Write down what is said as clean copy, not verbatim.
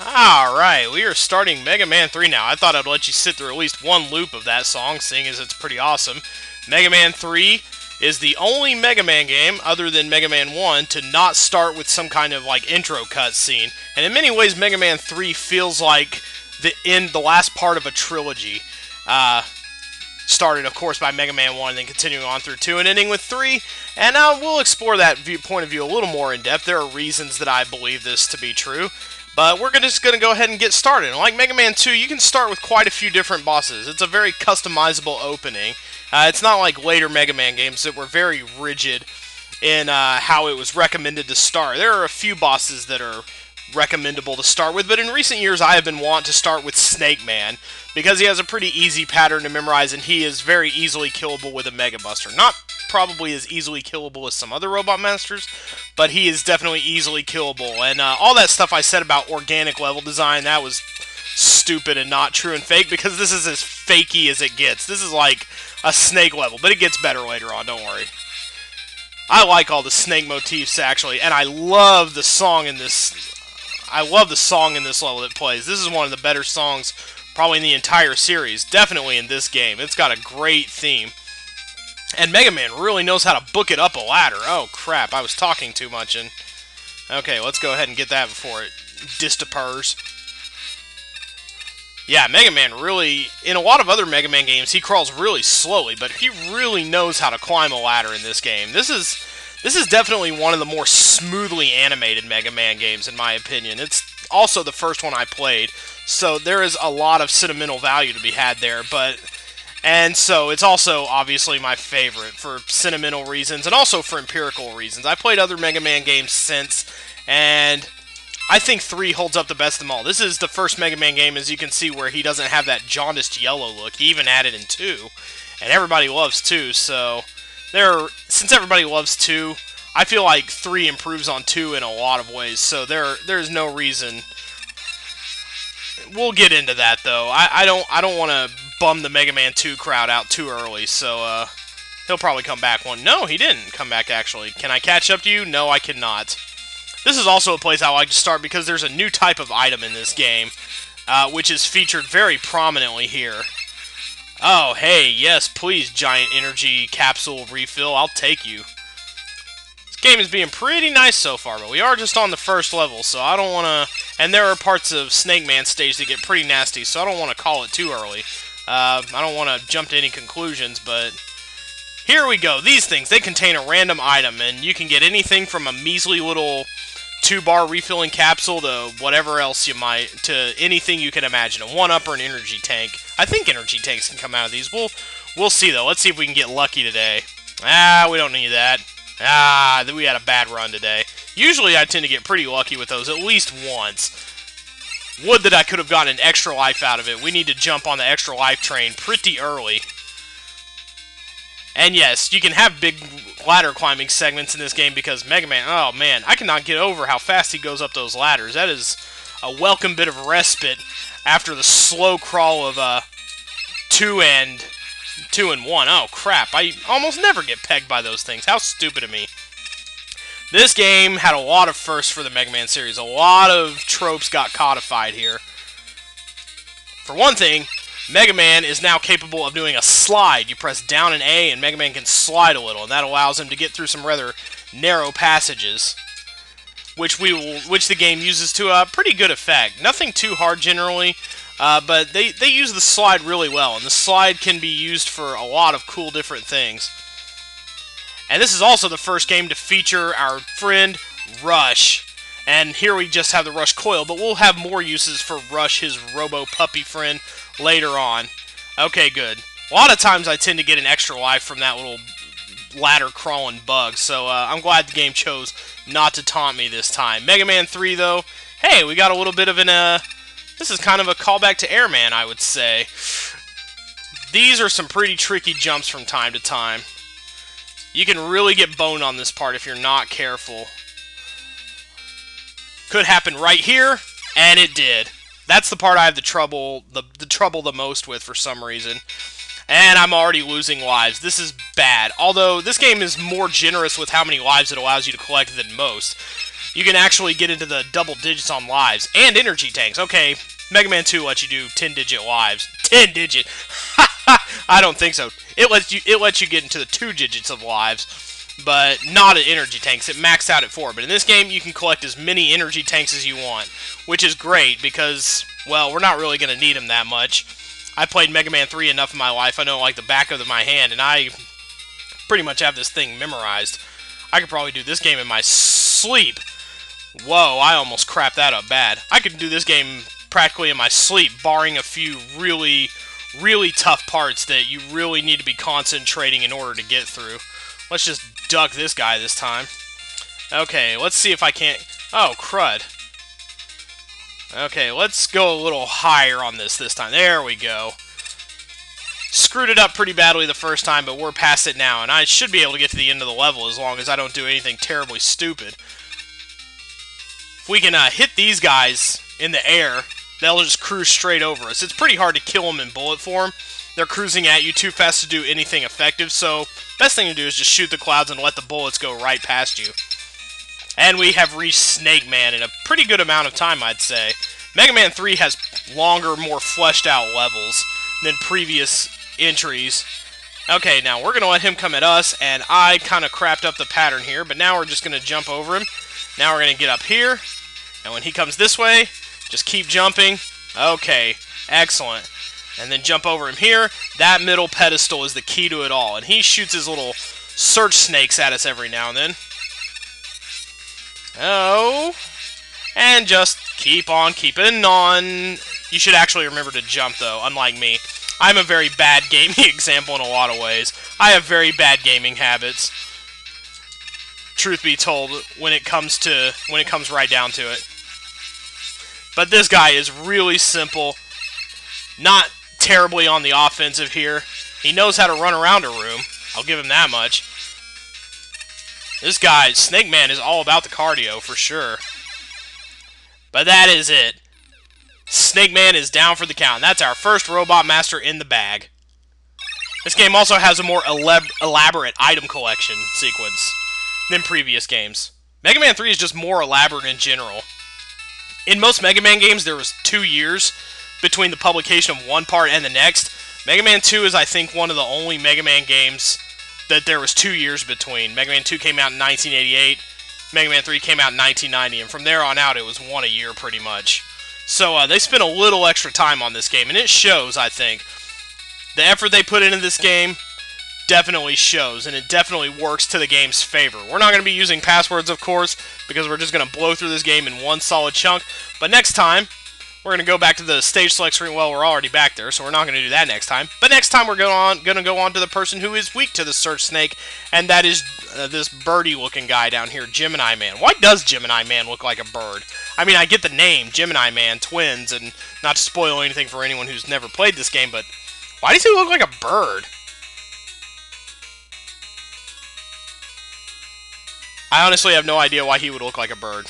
Alright, we are starting Mega Man 3 now. I thought I'd let you sit through at least one loop of that song, seeing as it's pretty awesome. Mega Man 3 is the only Mega Man game, other than Mega Man 1, to not start with some kind of, intro cutscene. And in many ways, Mega Man 3 feels like the last part of a trilogy. Started, of course, by Mega Man 1, and then continuing on through 2, and ending with 3. And we'll explore that point of view a little more in depth. There are reasons that I believe this to be true. But we're just going to go ahead and get started. And like Mega Man 2, you can start with quite a few different bosses. It's a very customizable opening. It's not like later Mega Man games that were very rigid in how it was recommended to start. There are a few bosses that are recommendable to start with, but in recent years I have been wont to start with Snake Man, because he has a pretty easy pattern to memorize, and he is very easily killable with a Mega Buster. Not probably as easily killable as some other Robot Masters, but he is definitely easily killable. And all that stuff I said about organic level design, that was stupid and not true and fake, because this is as fakey as it gets. This is like a Snake level, but it gets better later on, don't worry. I like all the Snake motifs, actually, and I love the song in this. I love the song in this level that plays. This is one of the better songs probably in the entire series, definitely in this game. It's got a great theme. And Mega Man really knows how to book it up a ladder. Oh, crap, I was talking too much. And okay, let's go ahead and get that before it disappears. Yeah, Mega Man really, in a lot of other Mega Man games, he crawls really slowly, but he really knows how to climb a ladder in this game. This is definitely one of the more smoothly animated Mega Man games, in my opinion. It's also the first one I played, so there is a lot of sentimental value to be had there, and so it's also obviously my favorite for sentimental reasons and also for empirical reasons. I played other Mega Man games since, and I think 3 holds up the best of them all. This is the first Mega Man game, as you can see, where he doesn't have that jaundiced yellow look. He even added in 2, and everybody loves 2, so since everybody loves 2, I feel like 3 improves on 2 in a lot of ways, so there's no reason. We'll get into that, though. I don't want to bum the Mega Man 2 crowd out too early, so he'll probably come back one. No, he didn't come back, actually. Can I catch up to you? No, I cannot. This is also a place I like to start because there's a new type of item in this game, which is featured very prominently here. Oh, hey, yes, please, giant energy capsule refill. I'll take you. This game is being pretty nice so far, but we are just on the first level, so I don't want to... And there are parts of Snake Man stage that get pretty nasty, so I don't want to call it too early. I don't want to jump to any conclusions, but... Here we go. These things, they contain a random item, and you can get anything from a measly little 2-bar refilling capsule to whatever else you might, to anything you can imagine. A 1-up or an energy tank. I think energy tanks can come out of these. We'll see, though. Let's see if we can get lucky today. We don't need that. We had a bad run today. Usually I tend to get pretty lucky with those, at least once. Would that I could have gotten an extra life out of it. We need to jump on the extra life train pretty early. And yes, you can have big ladder climbing segments in this game because Mega Man, oh man, I cannot get over how fast he goes up those ladders. That is a welcome bit of respite after the slow crawl of 2 and 1. Oh crap, I almost never get pegged by those things. How stupid of me. This game had a lot of firsts for the Mega Man series. A lot of tropes got codified here. For one thing, Mega Man is now capable of doing a slide. You press down and A, and Mega Man can slide a little, and that allows him to get through some rather narrow passages, which the game uses to a pretty good effect. Nothing too hard generally, but they use the slide really well, and the slide can be used for a lot of cool different things. And this is also the first game to feature our friend Rush. And here we just have the Rush coil, but we'll have more uses for Rush, his robo-puppy friend, later on. Okay, good. A lot of times I tend to get an extra life from that little ladder-crawling bug, so I'm glad the game chose not to taunt me this time. Mega Man 3, though, hey, we got a little bit of an, this is kind of a callback to Airman, I would say. These are some pretty tricky jumps from time to time. You can really get boned on this part if you're not careful. Could happen right here, and it did. That's the part I have the trouble the most with for some reason. And I'm already losing lives. This is bad. Although, this game is more generous with how many lives it allows you to collect than most. you can actually get into the double digits on lives and energy tanks. Okay, Mega Man 2 lets you do 10-digit lives. 10-digit. I don't think so. It lets you get into the 2 digits of lives, but not at energy tanks. It maxed out at 4. But in this game, you can collect as many energy tanks as you want, which is great because, well, we're not really going to need them that much. I played Mega Man 3 enough in my life. I know like the back of my hand, and I pretty much have this thing memorized. I could probably do this game in my sleep. Whoa, I almost crapped that up bad. I could do this game practically in my sleep, barring a few really, really tough parts that you really need to be concentrating in order to get through. Let's just duck this guy this time. Okay, let's see if I can't... Oh, crud. Okay, let's go a little higher on this time. There we go. Screwed it up pretty badly the first time, but we're past it now, and I should be able to get to the end of the level as long as I don't do anything terribly stupid. If we can hit these guys in the air, they'll just cruise straight over us. It's pretty hard to kill them in bullet form. They're cruising at you too fast to do anything effective, so best thing to do is just shoot the clouds and let the bullets go right past you. And we have reached Snake Man in a pretty good amount of time, I'd say. Mega Man 3 has longer, more fleshed out levels than previous entries. Okay, now we're going to let him come at us, and I kind of crapped up the pattern here, but now we're just going to jump over him. Now we're going to get up here, and when he comes this way, just keep jumping. Okay, excellent. And then jump over him here. That middle pedestal is the key to it all, and he shoots his little search snakes at us every now and then. Oh, and just keep on keeping on. You should actually remember to jump, though, unlike me. I'm a very bad gaming example in a lot of ways. I have very bad gaming habits. Truth be told, when it comes right down to it. But this guy is really simple. Not terribly on the offensive here. He knows how to run around a room. I'll give him that much. This guy, Snake Man, is all about the cardio for sure. But that is it. Snake Man is down for the count. That's our first Robot Master in the bag. This game also has a more elaborate item collection sequence than previous games. Mega Man 3 is just more elaborate in general. In most Mega Man games, there was 2 years between the publication of one part and the next. Mega Man 2 is, I think, one of the only Mega Man games that there was 2 years between. Mega Man 2 came out in 1988, Mega Man 3 came out in 1990, and from there on out, it was one a year, pretty much. So, they spent a little extra time on this game, and it shows, I think. The effort they put into this game definitely shows, and it definitely works to the game's favor. We're not going to be using passwords, of course, because we're just going to blow through this game in one solid chunk, but next time, we're going to go back to the stage select screen. Well, we're already back there, so we're not going to do that next time. But next time, we're going to go on to the person who is weak to the Search Snake, and that is this birdie-looking guy down here, Gemini Man. Why does Gemini Man look like a bird? I mean, I get the name, Gemini Man, twins, and not to spoil anything for anyone who's never played this game, but why does he look like a bird? I honestly have no idea why he would look like a bird.